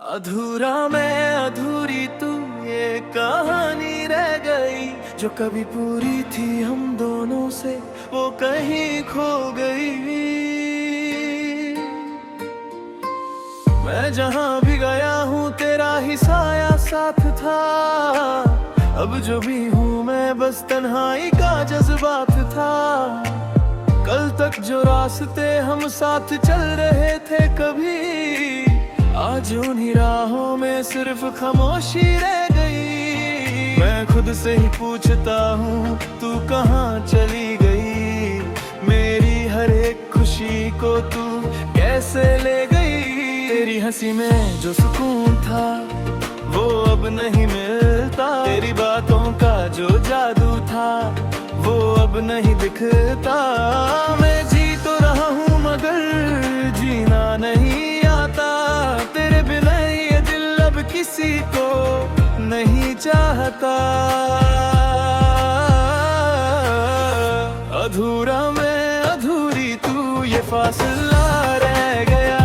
अधूरा मैं अधूरी तू ये कहानी रह गई। जो कभी पूरी थी हम दोनों से वो कहीं खो गई। मैं जहां भी गया हूँ तेरा ही साया साथ था। अब जो भी हूँ मैं बस तन्हाई का जज्बात था। कल तक जो रास्ते हम साथ चल रहे थे कभी, आज उन्हीं राहों में सिर्फ खामोशी रह गई। मैं खुद से ही पूछता हूँ तू कहाँ चली गई। मेरी हर एक खुशी को तू कैसे ले गई। तेरी हंसी में जो सुकून था वो अब नहीं मिलता। तेरी बातों का जो जादू था वो अब नहीं दिखता। मैं जी तो रहा हूँ मगर जीना नहीं आता। तेरे बिना ये दिल अब किसी को नहीं चाहता। अधूरा मैं अधूरी तू ये फासला रह गया।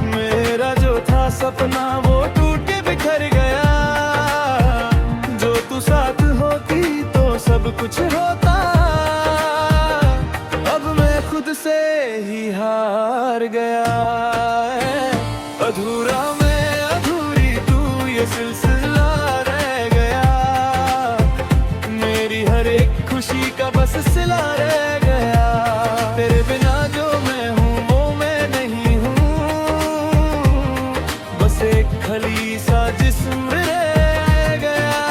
मेरा जो था सपना वो टूट के बिखर गया। जो तू साथ होती तो सब कुछ होता। अब मैं खुद से ही हार गया। अधूरा मैं अधूरी तू ये सिलसिला रह गया। मेरी हर एक खुशी का बस सिला रह गया। तेरे बिना जो मैं हूँ वो मैं नहीं हूँ। बस एक खली सा जिस्म रह गया।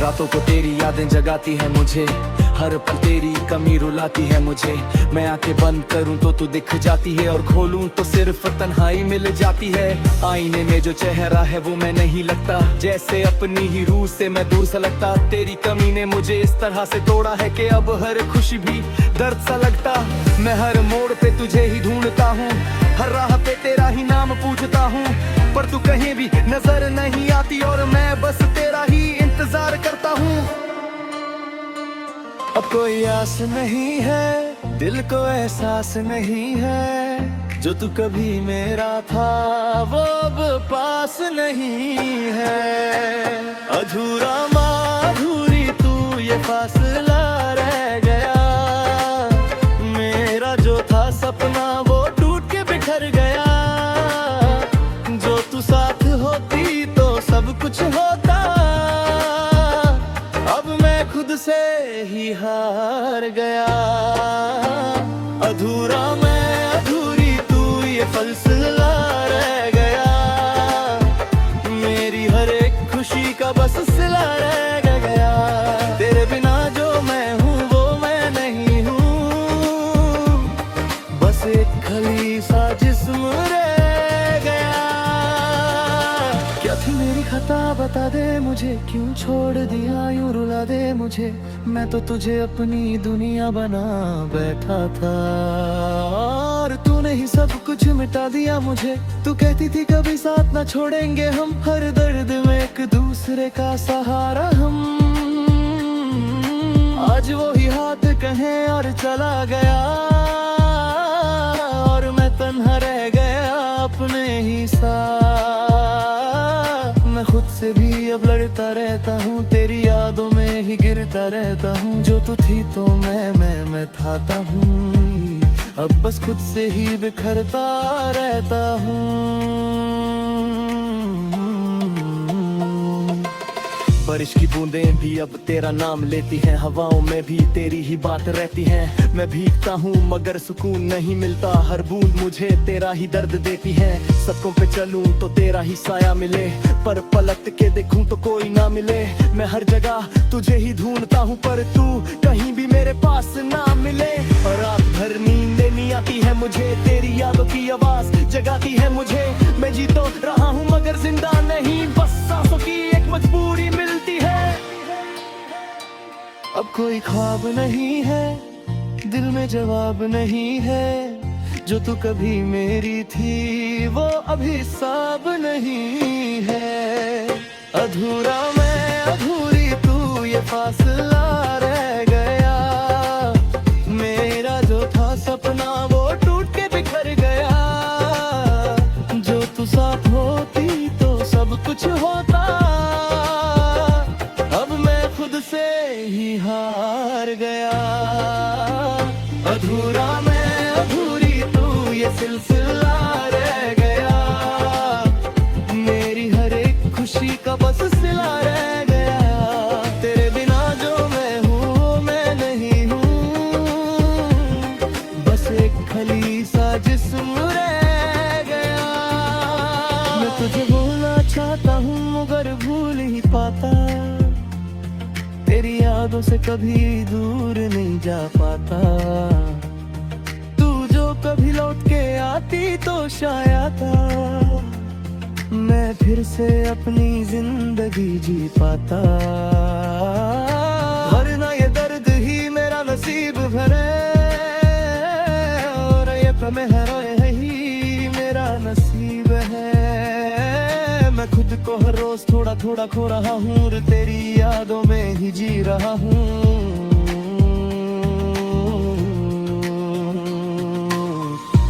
रातों को तेरी यादें जगाती है मुझे, हर पल तेरी कमी रुलाती है मुझे। मैं आंखें बंद करूं तो तू दिख जाती है और खोलूं तो सिर्फ तन्हाई मिल जाती है। आईने में जो चेहरा है वो मैं नहीं लगता, जैसे अपनी ही रूह से मैं दूर सा लगता। तेरी कमी ने मुझे इस तरह से तोड़ा है कि अब हर खुशी भी दर्द सा लगता। मैं हर मोड़ पे तुझे ही ढूंढता हूँ, हर राह पे तेरा ही नाम पूछता हूँ। पर तू कहीं भी नजर नहीं आती और मैं बस तेरा ही इंतजार करता हूँ। अब कोई आस नहीं है, दिल को एहसास नहीं है। जो तू कभी मेरा था वो अब पास नहीं है। अधूरा माँ अधूरी तू ये फासला रह गया। मेरा जो था सपना वो टूट के बिखर गया। जो तू साथ होती तो सब कुछ होता। अब मैं खुद से ही हार गया। अधूरा मैं अधूरी तू ये फलसला रह गया। मेरी हर एक खुशी का बस सिला रह गया। तेरे बिना जो मैं हूँ वो मैं नहीं हूँ। बस एक खली सा जिस्म रह गया। क्या थी मेरी खता बता दे मुझे, क्यों छोड़ दिया यूं रुला दे मुझे। मैं तो तुझे अपनी दुनिया बना बैठा था और तूने ही सब कुछ मिटा दिया मुझे। तू कहती थी कभी साथ ना छोड़ेंगे हम, हर दर्द में एक दूसरे का सहारा हम। आज वो ही हाथ कहीं और चला गया और मैं तन्हा रह गया अपने ही साथ। मैं खुद से भी अब लड़ता रहता हूँ, तेरी यादों में ही गिरता रहता हूँ। जो तू थी तो मैं था हूँ। अब बस खुद से ही बिखरता रहता हूँ। बारिश की बूंदें भी अब तेरा नाम लेती हैं, हवाओं में भी तेरी ही बात रहती है। मैं भीगता हूँ मगर सुकून नहीं मिलता, हर बूंद मुझे तेरा ही दर्द देती है। सड़कों पे चलूं तो तेरा ही साया मिले, पर पलट के देखूं तो कोई ना मिले। मैं हर जगह तुझे ही ढूंढता हूँ पर तू कहीं भी मेरे पास ना मिले। और रात भर नींद नहीं आती है मुझे, तेरी यादों की आवाज जगाती है मुझे। मैं जी तो रहा हूँ मगर जिंदा नहीं, बस सांसों की एक मजबूरी मिलती है। अब कोई ख्वाब नहीं है, दिल में जवाब नहीं है। जो तू कभी मेरी थी वो अभी साब नहीं है। अधूरा मैं अधूरी तू ये फासला रह गया। मेरा जो था सपना वो टूट के बिखर गया। फासला रह गया, मेरी हर एक खुशी का बस सिला रह गया। तेरे बिना जो मैं हूँ मैं नहीं हूँ, बस एक खली सा जिस्म रह गया। मैं तुझे भूलना चाहता हूँ मगर भूल ही पाता, तेरी यादों से कभी दूर नहीं जा पाता। तू जो कभी लौट के आती तो शायद मैं फिर से अपनी जिंदगी जी पाता, वरना ये दर्द ही मेरा नसीब भरे, और ये है ही मेरा नसीब है। मैं खुद को हर रोज थोड़ा थोड़ा खो रहा हूँ और तेरी यादों में ही जी रहा हूँ।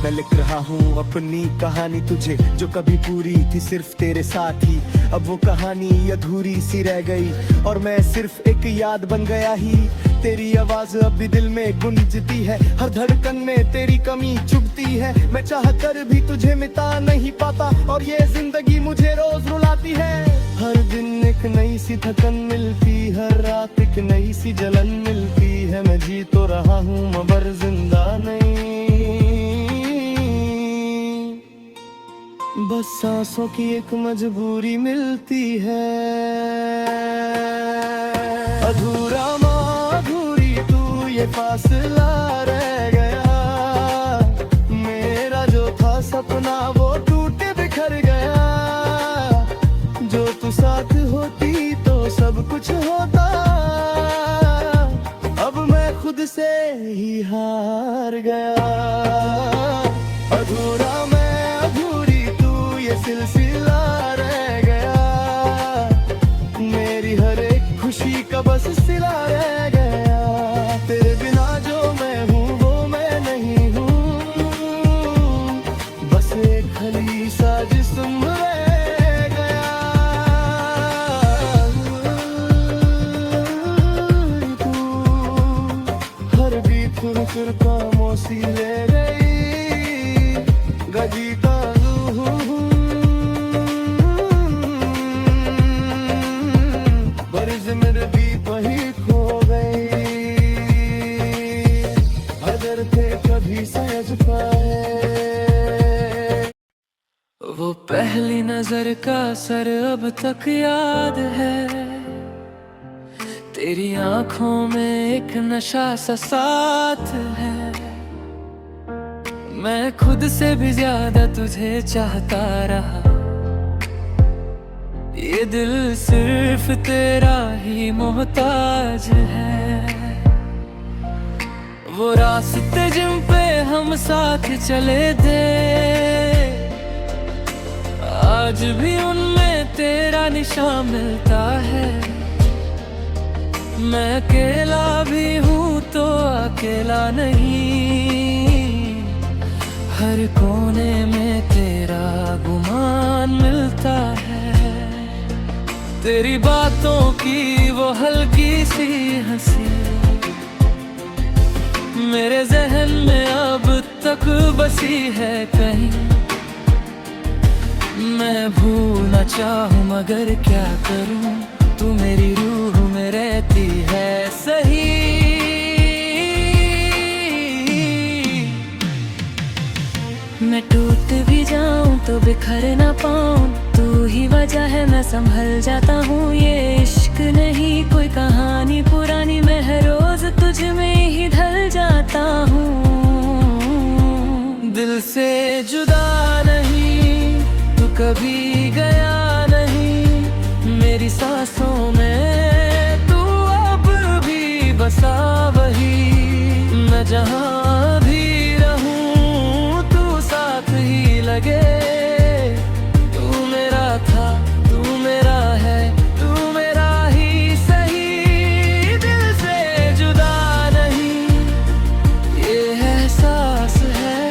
मैं लिख रहा हूँ अपनी कहानी तुझे, जो कभी पूरी थी सिर्फ तेरे साथ ही। अब वो कहानी अधूरी सी रह गई और मैं सिर्फ एक याद बन गया ही। तेरी आवाज अब भी दिल में गूंजती है, हर धड़कन में तेरी कमी चुभती है। मैं चाह कर भी तुझे मिटा नहीं पाता और ये जिंदगी मुझे रोज रुलाती है। हर दिन एक नई सी थकन मिलती, हर रात एक नई सी जलन मिलती है। मैं जी तो रहा हूँ मगर जिंदा नहीं, बस सांसों की एक मजबूरी मिलती है। अधूरा अधूरी तू ये फासला रह गया, मेरा जो था सपना वो टूटे बिखर गया। जो तू साथ होती तो सब कुछ होता, अब मैं खुद से ही हार गया। अधूरा सिलसिला रह गया, मेरी हर एक खुशी का बस सिला रह गया। तेरे बिना जो मैं हूँ वो मैं नहीं हूँ, बस एक खली सा जिस्म रह गया। तू हर बीत रुक का मौसी ले गई, गजी का मेरे बीत वही खो गई। अगर थे कभी समझ पाए, वो पहली नजर का असर अब तक याद है। तेरी आंखों में एक नशा सा साथ है। मैं खुद से भी ज्यादा तुझे चाहता रहा, ये दिल सिर्फ तेरा ही मोहताज है। वो रास्ते जिन पे हम साथ चले थे, आज भी उनमें तेरा निशान मिलता है। मैं अकेला भी हूँ तो अकेला नहीं, हर कोने में तेरा गुमान मिलता है। तेरी बातों की वो हल्की सी हंसी मेरे जहन में अब तक बसी है कहीं। मैं भूलना चाहूँ मगर क्या करूँ, तू मेरी रूह में रहती है सही। मैं टूट भी जाऊं तो बिखर ना पाऊं, तू ही वजह है मैं संभल जाता हूँ। ये इश्क नहीं कोई कहानी पुरानी, मैं हर रोज तुझ में ही ढल जाता हूँ। दिल से जुदा नहीं, तू कभी गया नहीं, मेरी सांसों में तू अब भी बसा वही। मैं जहाँ भी रहूँ तू साथ ही लगे, तू मेरा था तू मेरा है, तू मेरा ही सही। दिल से जुदा नहीं ये एहसास है,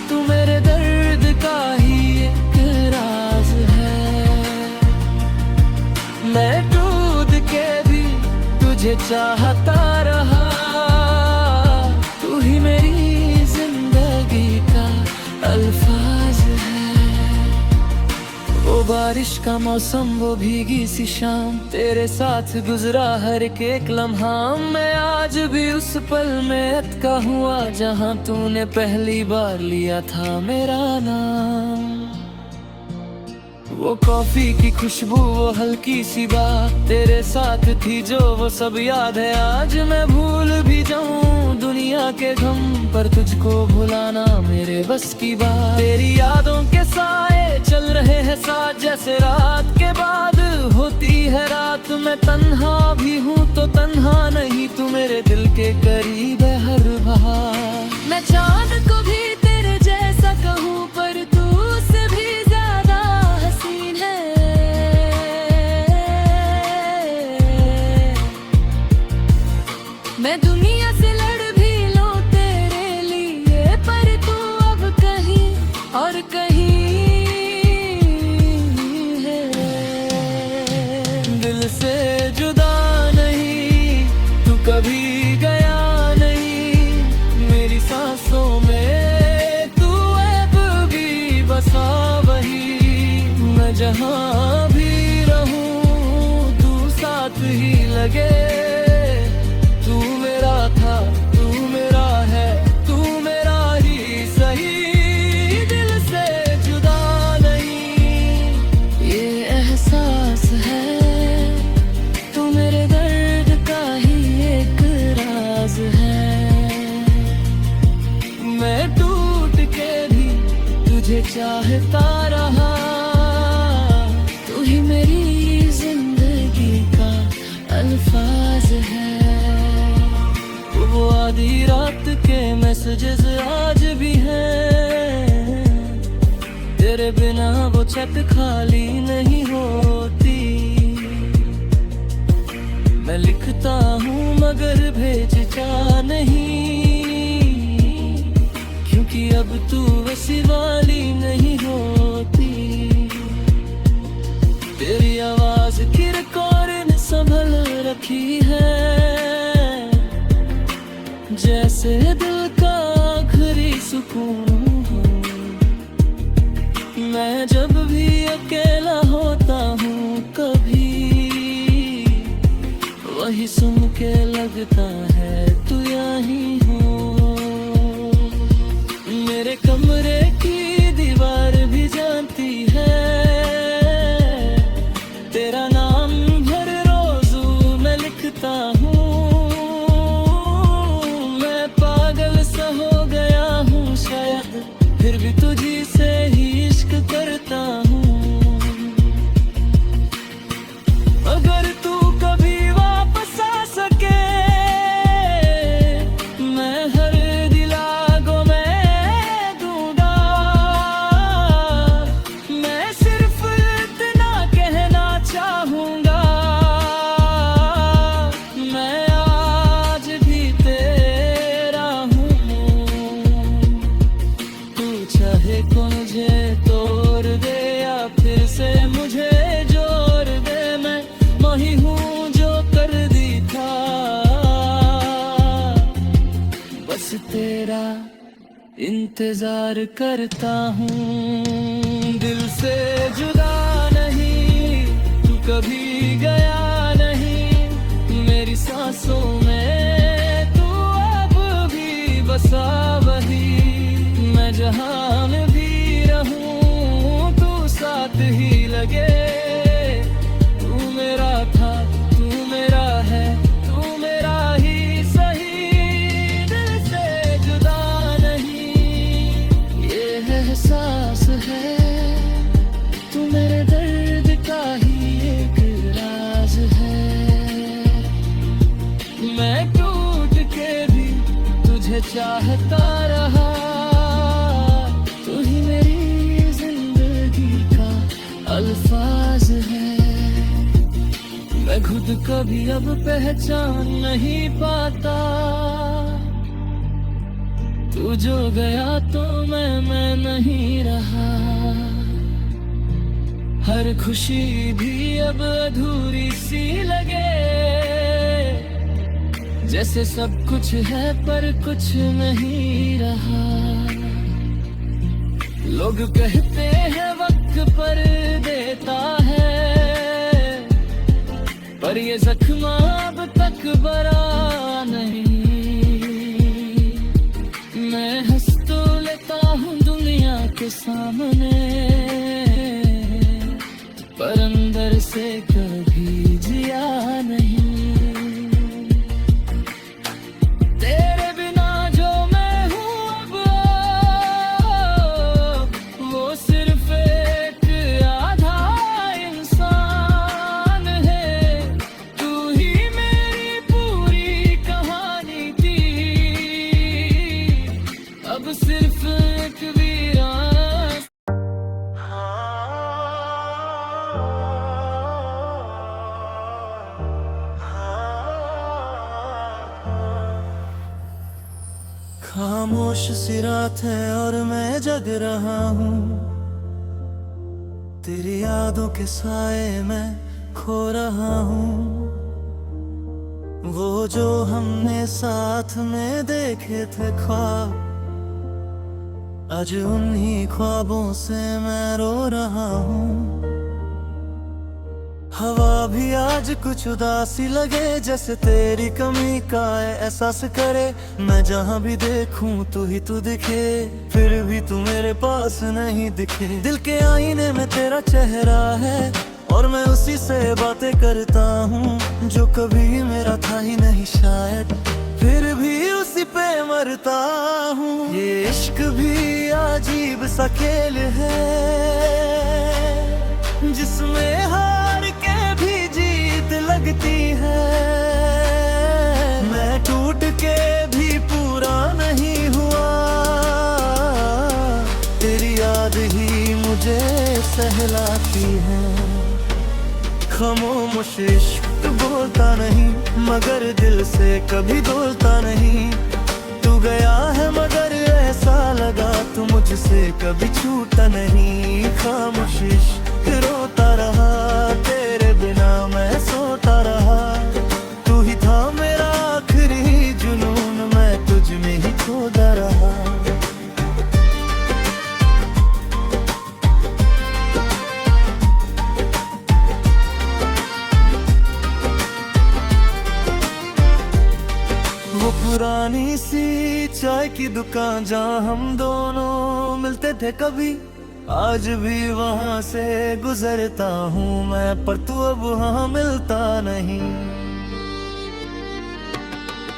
तू मेरे दर्द का ही एक राज है। मैं टूट के भी तुझे चाहता रहा, तू ही मेरी जिंदगी का अल्फाज है। वो बारिश का मौसम, वो भीगी सी शाम, तेरे साथ गुजरा हर एक लम्हा। मैं आज भी उस पल में अटका हुआ जहाँ तूने पहली बार लिया था मेरा नाम। वो कॉफी की खुशबू, वो हल्की सी बात तेरे साथ थी जो, वो सब याद है। आज मैं भूल भी जाऊं दुनिया के गम, पर तुझको भुलाना मेरे बस की बात। तेरी यादों के साए चल रहे हैं साथ, जैसे रात के बाद होती है रात। मैं तन्हा भी हूँ तो तन्हा नहीं, तू मेरे दिल के करीब है हर बार। मैं चांद को भी तेरे जैसा कहूँ, पर तू उससे भी ज्यादा हसीन है। मैं दुनिया से लड़ भी लूं तेरे लिए, पर तू अब कहीं और कहीं है। दिल से जुदा नहीं, तू कभी गया नहीं, मेरी सांसों में तू अब भी बसा वही। मैं जहाँ भी रहूं तू साथ ही लगे। तू मेरा था, तू मेरा है, तू मेरा ही सही। दिल से जुदा नहीं, ये एहसास है। तू मेरे दर्द का ही एक राज है। मैं टूट के भी तुझे चाहता रहा, तू ही मेरी जिंदगी का अल्फाज है। वो आधी रात के मैसेजेस आज भी हैं, तेरे बिना वो छत खाली नहीं होती। मैं लिखता हूँ मगर भेजता नहीं, क्योंकि अब तू वैसी वाली नहीं होती। तेरी आवाज की रिकॉर्डिंग संभल रखी है, जैसे दिल का आखिरी सुकून हो। मैं जब भी अकेला होता हूँ कभी, वही सुन के लगता है तू यहीं हो। मेरे कमरे की दीवार भी जानती है, तेरा नाम हर रोज़ मैं लिखता हूँ। हो गया हूँ शायद, फिर भी तुझी से ही इश्क करता हूँ। अगर तू कभी वापस आ सके, मैं हर दिलागो मैं दूंगा। मैं सिर्फ इतना कहना चाहूँगा, मैं आज भी चाहे को मुझे तोड़ दे या फिर से मुझे जोड़ दे। मैं वही हूँ जो कर दी था, बस तेरा इंतजार करता हूँ। दिल से जुदा नहीं, तू कभी गया नहीं, मेरी सांसों में तू अब भी बसा वही। मैं जहाँ में भी रहूं तू साथ ही लगे। तू मेरा था, तू मेरा है, तू मेरा ही सही। दिल से जुदा नहीं, ये एहसास है। तू मेरे दर्द का ही एक राज है। मैं टूट के भी तुझे चाहता रहा, अल्फाज है। मैं खुद कभी अब पहचान नहीं पाता, तू जो गया तो मैं नहीं रहा। हर खुशी भी अब अधूरी सी लगे, जैसे सब कुछ है पर कुछ नहीं रहा। लोग कहते हैं वक्त पर देता है, पर ये जख्म अब तक भरा नहीं। मैं हंस तो लेता हूँ दुनिया के सामने, पर अंदर से कभी जिया नहीं। तेरे बिना जो मैं हूँ अब, वो सिर्फ एक आधा इंसान है। तू ही मेरी पूरी कहानी थी, अब सिर्फ एक वीरान। खामोश सी रात है और मैं जग रहा हूँ, तेरी यादों के साए में खो रहा हूँ। वो जो हमने साथ में देखे थे ख्वाब, आज उन्हीं ख्वाबों से मैं रो रहा हूँ। हवा भी आज कुछ उदासी लगे, जैसे तेरी कमी का एहसास करे। मैं जहाँ भी देखूं तू ही तू दिखे, फिर भी तू मेरे पास नहीं दिखे। दिल के आईने में तेरा चेहरा है, और मैं उसी से बातें करता हूँ, जो कभी मेरा था ही नहीं शायद, फिर भी उसी पे मरता हूँ। ये इश्क भी अजीब सा खेल है, जिसमें हार के भी जीत लगती है। मैं टूट के भी पूरा नहीं हुआ, तेरी याद ही मुझे सहलाती है। खामोश इश्क बोलता नहीं, मगर दिल से कभी डोलता नहीं। तू गया है मगर ऐसा लगा तू मुझसे कभी छूटा नहीं। खामोश इश्क रोता रहा, तेरे बिना मैं सोता रहा। तू ही था मेरा आखिरी जुनून, मैं तुझ में ही खोदा रहा। वो पुरानी सी चाय की दुकान जहाँ हम दोनों मिलते थे कभी, आज भी वहाँ से गुजरता हूँ मैं, पर तू अब वहाँ मिलता नहीं।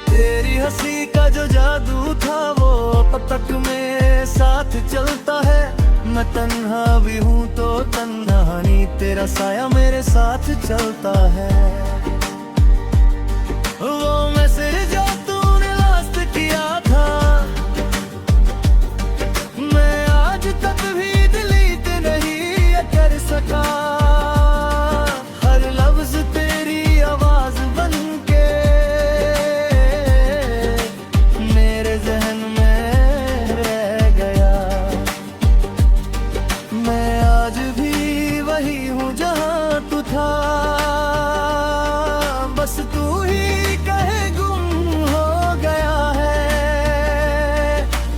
तेरी हंसी का जो जादू था वो अब तक मेरे साथ चलता है। मैं तन्हा भी हूँ तो तन्हा नहीं, तेरा साया मेरे साथ चलता है। वो मैसेज जो तूने लास्ट किया था, मैं आज तक भी डिलीट नहीं कर सका। हर लफ्ज तेरी आवाज बन के मेरे जहन में रह गया। मैं आज भी वही हूँ जहाँ तू था, बस तू ही कहे गुम हो गया है।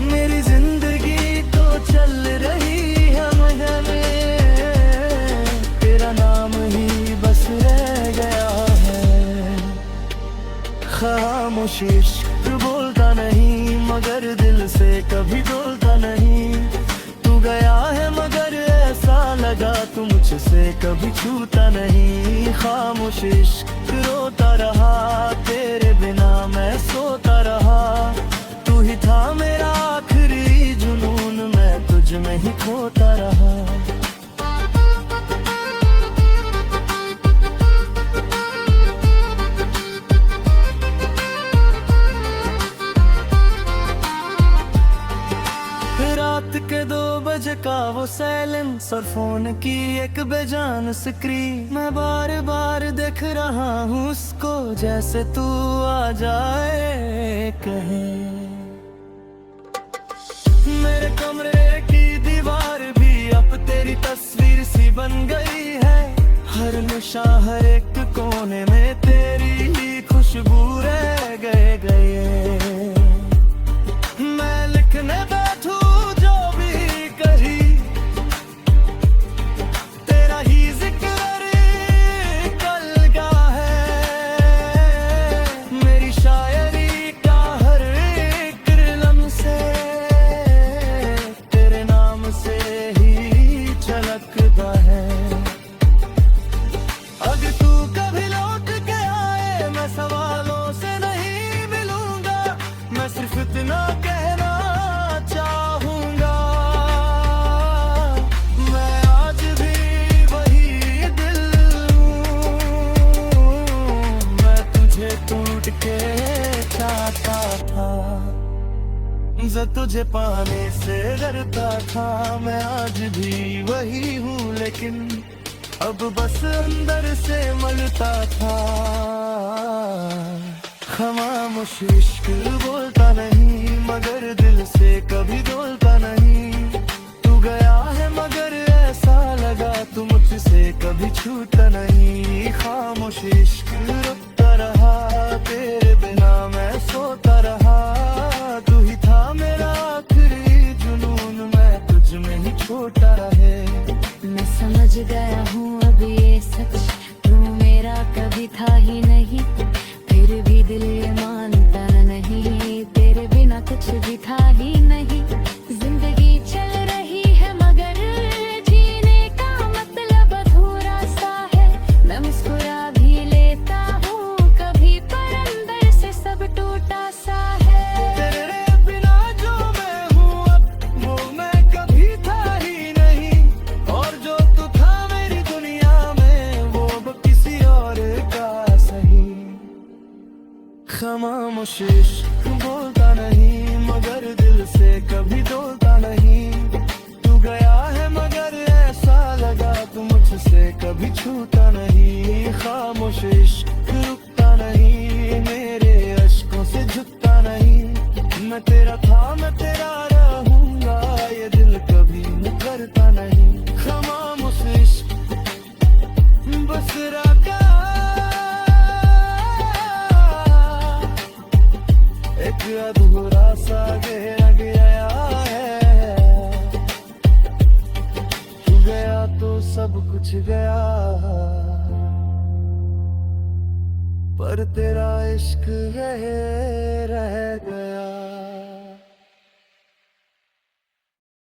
मेरी जिंदगी तो चल रही है में, तेरा नाम ही बस रह गया है। खामोश इश्क बोलता नहीं, मगर दिल से कभी डोलता नहीं। तू गया है मगर ऐसा लगा तू मुझसे कभी छूटा नहीं। खामोश इश्क रोता रहा, तेरे बिना मैं सोता रहा। तू ही था मेरा आखिरी जुनून, मैं तुझ में ही खोता रहा। रात के 2 बजे का वो साइलेंस और फोन की एक बेजान स्क्रीन, मैं बार बार देख रहा हूँ उसको, जैसे तू आ जाए कहे। मेरे कमरे की दीवार भी अब तेरी तस्वीर सी बन गई है। हर नशा हर एक कोने में तेरी ही खुशबू रह गए। मैं लिखने बैठूं जो भी कही, तुझे पाने से डरता था मैं, आज भी वही हूँ लेकिन अब बस अंदर से मरता था। खामोश इश्क बोलता नहीं मगर दिल से कभी डोलता नहीं। तू गया है मगर ऐसा लगा तू मुझसे कभी छूटा नहीं। खामोश इश्क रुकता रहा तेरे बिना मैं सोता रहा। तू ही था मेरा आखिरी जुनून, मैं तुझ में ही छोटा रहे। मैं समझ गया हूँ अब ये सच, तू मेरा कभी था ही नहीं। फिर भी दिल ये मानता नहीं, तेरे बिना कुछ भी था ही नहीं। जिंदगी चल रही है मगर जीने का मतलब अधूरा सा है। मैं मुस्कुरा भी लेता हूँ कभी पर अंदर से सब टूटा सा है। तेरे बिना जो मैं हूँ अब वो मैं कभी था ही नहीं। और जो तू था मेरी दुनिया में वो अब किसी और का सही। खामोश इश्क बोलता नहीं मगर दिल से कभी डोलता नहीं। तू गया है मगर ऐसा लगा तू मुझसे कभी छूटा नहीं। खामोश इश्क रुकता नहीं मेरे अश्कों से झुकता नहीं। मैं तेरा था मैं तेरा रहूंगा ये दिल कभी न करता नहीं। खामोश इश्क बस रखा एक अधूरा सा गहरा गया है। तू गया तो सब कुछ गया पर तेरा इश्क रह गया।